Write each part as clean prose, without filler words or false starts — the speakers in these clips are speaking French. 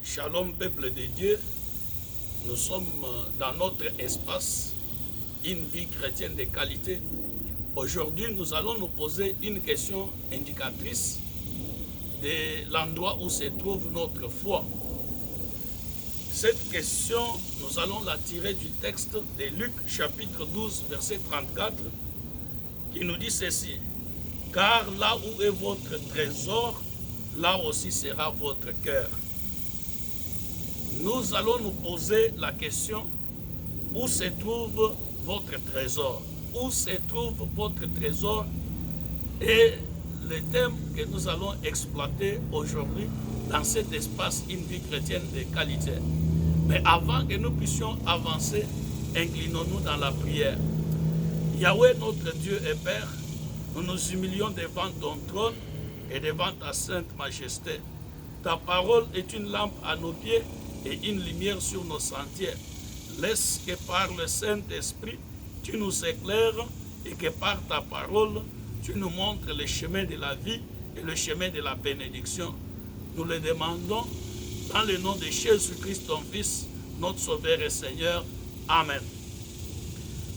Shalom peuple de Dieu, nous sommes dans notre espace, une vie chrétienne de qualité. Aujourd'hui, nous allons nous poser une question indicatrice de l'endroit où se trouve notre foi. Cette question, nous allons la tirer du texte de Luc chapitre 12, verset 34, qui nous dit ceci: « Car là où est votre trésor, là aussi sera votre cœur. » Nous allons nous poser la question, où se trouve votre trésor? Où se trouve votre trésor? Et le thème que nous allons exploiter aujourd'hui dans cet espace, une vie chrétienne de qualité. Mais avant que nous puissions avancer, inclinons-nous dans la prière. Yahweh, notre Dieu et Père, nous nous humilions devant ton trône et devant ta sainte majesté. Ta parole est une lampe à nos pieds et une lumière sur nos sentiers. Laisse que par le Saint-Esprit, tu nous éclaires et que par ta parole, tu nous montres le chemin de la vie et le chemin de la bénédiction. Nous le demandons dans le nom de Jésus-Christ, ton Fils, notre Sauveur et Seigneur. Amen.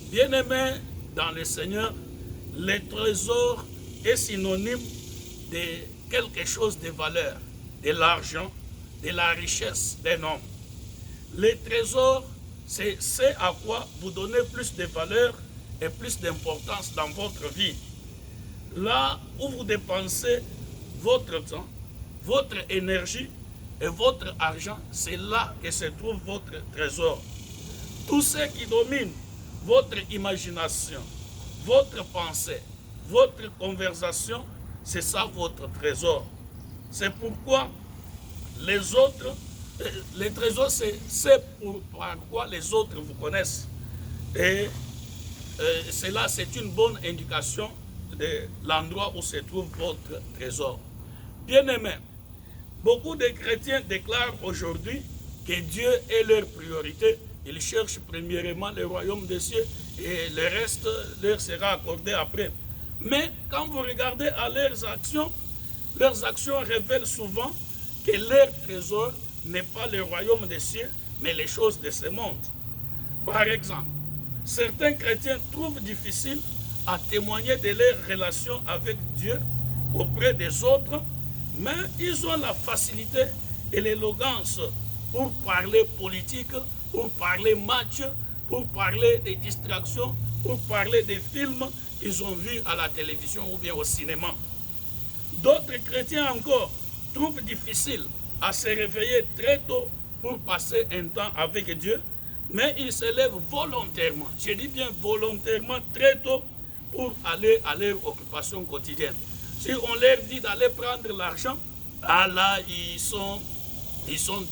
Bien-aimés dans le Seigneur, le trésor est synonyme de quelque chose de valeur, de l'argent, de la richesse d'un homme. Le trésor, c'est ce à quoi vous donnez plus de valeur et plus d'importance dans votre vie. Là où vous dépensez votre temps, votre énergie et votre argent, c'est là que se trouve votre trésor. Tout ce qui domine votre imagination, votre pensée, votre conversation, c'est ça votre trésor. C'est pourquoi les autres, les trésors, c'est par quoi les autres vous connaissent. Et cela, c'est une bonne indication de l'endroit où se trouve votre trésor. Bien-aimés, beaucoup de chrétiens déclarent aujourd'hui que Dieu est leur priorité. Ils cherchent premièrement le royaume des cieux et le reste leur sera accordé après. Mais quand vous regardez à leurs actions révèlent souvent que leur trésor n'est pas le royaume des cieux, mais les choses de ce monde. Par exemple, certains chrétiens trouvent difficile à témoigner de leur relation avec Dieu auprès des autres, mais ils ont la facilité et l'élégance pour parler politique, pour parler match, pour parler des distractions, pour parler des films qu'ils ont vus à la télévision ou bien au cinéma. D'autres chrétiens encore trouvent difficile à se réveiller très tôt pour passer un temps avec Dieu, mais ils se lèvent volontairement, je dis bien volontairement, très tôt pour aller à leur occupation quotidienne. Si on leur dit d'aller prendre l'argent, ah là, ils sont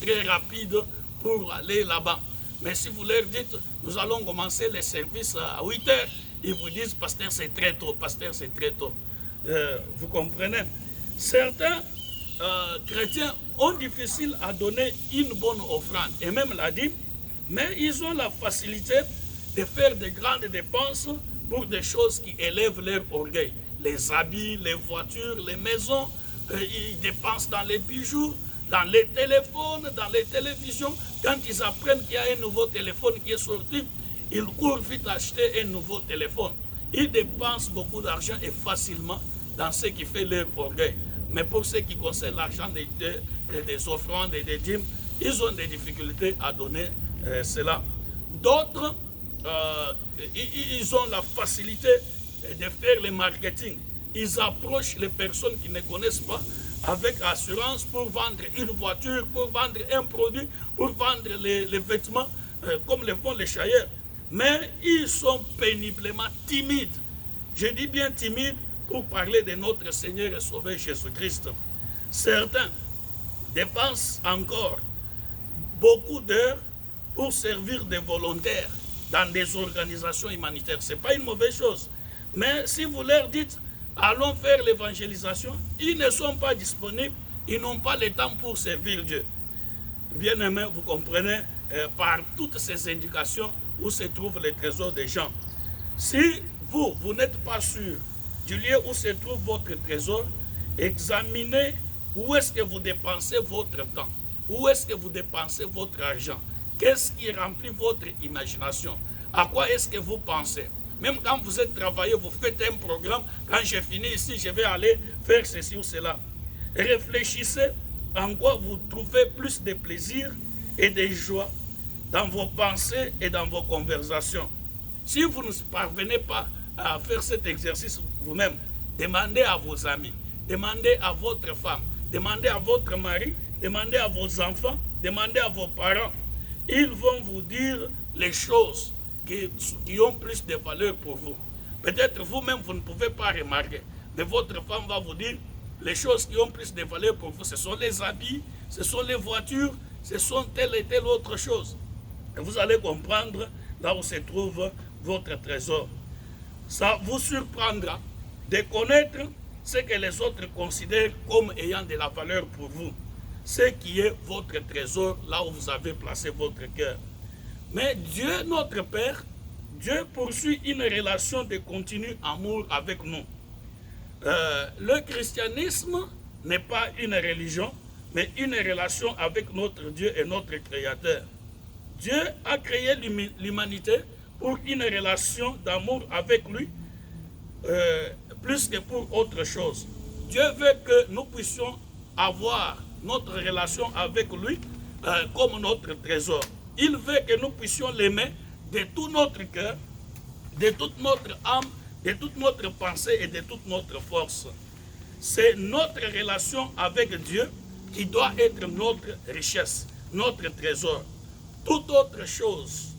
très rapides pour aller là-bas. Mais si vous leur dites, nous allons commencer les services à 8 heures, ils vous disent, pasteur, c'est très tôt, pasteur, c'est très tôt. Vous comprenez? Certains chrétiens ont difficile à donner une bonne offrande, et même la dîme, mais ils ont la facilité de faire de grandes dépenses pour des choses qui élèvent leur orgueil. Les habits, les voitures, les maisons, ils dépensent dans les bijoux, dans les téléphones, dans les télévisions. Quand ils apprennent qu'il y a un nouveau téléphone qui est sorti, ils courent vite acheter un nouveau téléphone. Ils dépensent beaucoup d'argent et facilement dans ce qui fait leur orgueil. Mais pour ce qui concerne l'argent des offrandes et des dîmes, ils ont des difficultés à donner cela. D'autres, ils ont la facilité de faire le marketing. Ils approchent les personnes qui ne connaissent pas avec assurance pour vendre une voiture, pour vendre un produit, pour vendre les vêtements, comme le font les chailleurs. Mais ils sont péniblement timides. Je dis bien timides pour parler de notre Seigneur et Sauveur Jésus-Christ. Certains dépensent encore beaucoup d'heures pour servir des volontaires dans des organisations humanitaires. Ce n'est pas une mauvaise chose. Mais si vous leur dites, allons faire l'évangélisation, ils ne sont pas disponibles, ils n'ont pas le temps pour servir Dieu. Bien aimé, vous comprenez, par toutes ces indications où se trouve le trésor des gens. Si vous n'êtes pas sûr du lieu où se trouve votre trésor, examinez où est-ce que vous dépensez votre temps, Où est-ce que vous dépensez votre argent? Qu'est-ce qui remplit votre imagination? À quoi est-ce que vous pensez? Même quand vous êtes travaillé, vous faites un programme. Quand j'ai fini ici, je vais aller faire ceci ou cela. Réfléchissez en quoi vous trouvez plus de plaisir et de joie dans vos pensées et dans vos conversations. Si vous ne parvenez pas à faire cet exercice vous-même, demandez à vos amis, demandez à votre femme, demandez à votre mari, demandez à vos enfants, demandez à vos parents. Ils vont vous dire les choses qui ont plus de valeur pour vous. Peut-être vous-même, vous ne pouvez pas remarquer, mais votre femme va vous dire les choses qui ont plus de valeur pour vous. Ce sont les habits, ce sont les voitures, ce sont telle et telle autre chose. Et vous allez comprendre là où se trouve votre trésor. Ça vous surprendra de connaître ce que les autres considèrent comme ayant de la valeur pour vous. Ce qui est votre trésor, là où vous avez placé votre cœur. Mais Dieu, notre Père, Dieu poursuit une relation de continu amour avec nous. Le christianisme n'est pas une religion, mais une relation avec notre Dieu et notre Créateur. Dieu a créé l'humanité pour une relation d'amour avec lui, plus que pour autre chose. Dieu veut que nous puissions avoir notre relation avec lui comme notre trésor. Il veut que nous puissions l'aimer de tout notre cœur, de toute notre âme, de toute notre pensée et de toute notre force. C'est notre relation avec Dieu qui doit être notre richesse, notre trésor. Toute autre chose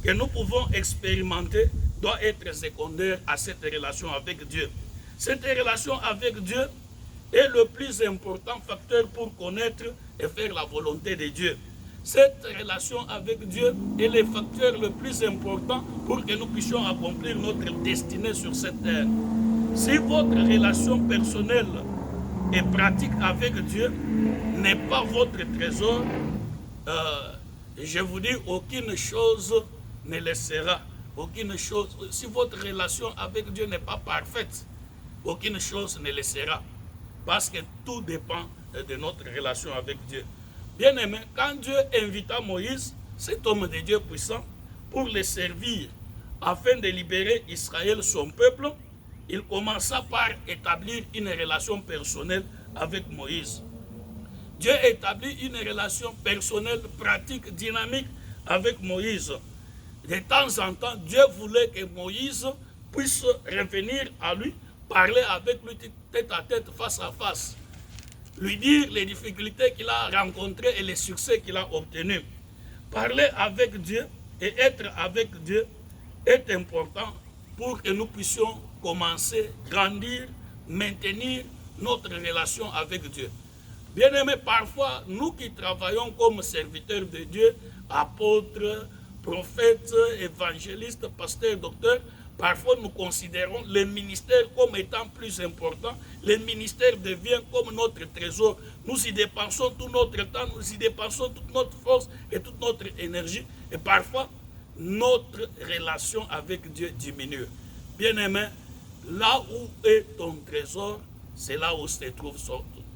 que nous pouvons expérimenter doit être secondaire à cette relation avec Dieu. Cette relation avec Dieu est le plus important facteur pour connaître et faire la volonté de Dieu. Cette relation avec Dieu est le facteur le plus important pour que nous puissions accomplir notre destinée sur cette terre. Si votre relation personnelle et pratique avec Dieu n'est pas votre trésor, je vous dis, aucune chose ne le sera. Aucune chose, si votre relation avec Dieu n'est pas parfaite, aucune chose ne le sera. Parce que tout dépend de notre relation avec Dieu. Bien aimé, quand Dieu invita Moïse, cet homme de Dieu puissant, pour le servir, afin de libérer Israël, son peuple, il commença par établir une relation personnelle avec Moïse. Dieu établit une relation personnelle, pratique, dynamique avec Moïse. De temps en temps, Dieu voulait que Moïse puisse revenir à lui, parler avec lui tête à tête, face à face. Lui dire les difficultés qu'il a rencontrées et les succès qu'il a obtenus. Parler avec Dieu et être avec Dieu est important pour que nous puissions commencer, grandir, maintenir notre relation avec Dieu. Bien aimé, parfois, nous qui travaillons comme serviteurs de Dieu, apôtres, prophètes, évangélistes, pasteurs, docteurs, parfois nous considérons le ministère comme étant plus important. Le ministère devient comme notre trésor. Nous y dépensons tout notre temps, nous y dépensons toute notre force et toute notre énergie. Et parfois, notre relation avec Dieu diminue. Bien-aimé, là où est ton trésor, c'est là où se trouve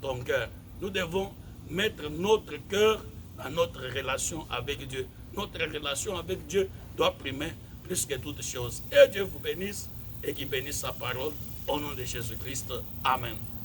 ton cœur. Nous devons mettre notre cœur dans notre relation avec Dieu. Notre relation avec Dieu doit primer plus que toute chose. Et Dieu vous bénisse et qu'il bénisse sa parole au nom de Jésus-Christ. Amen.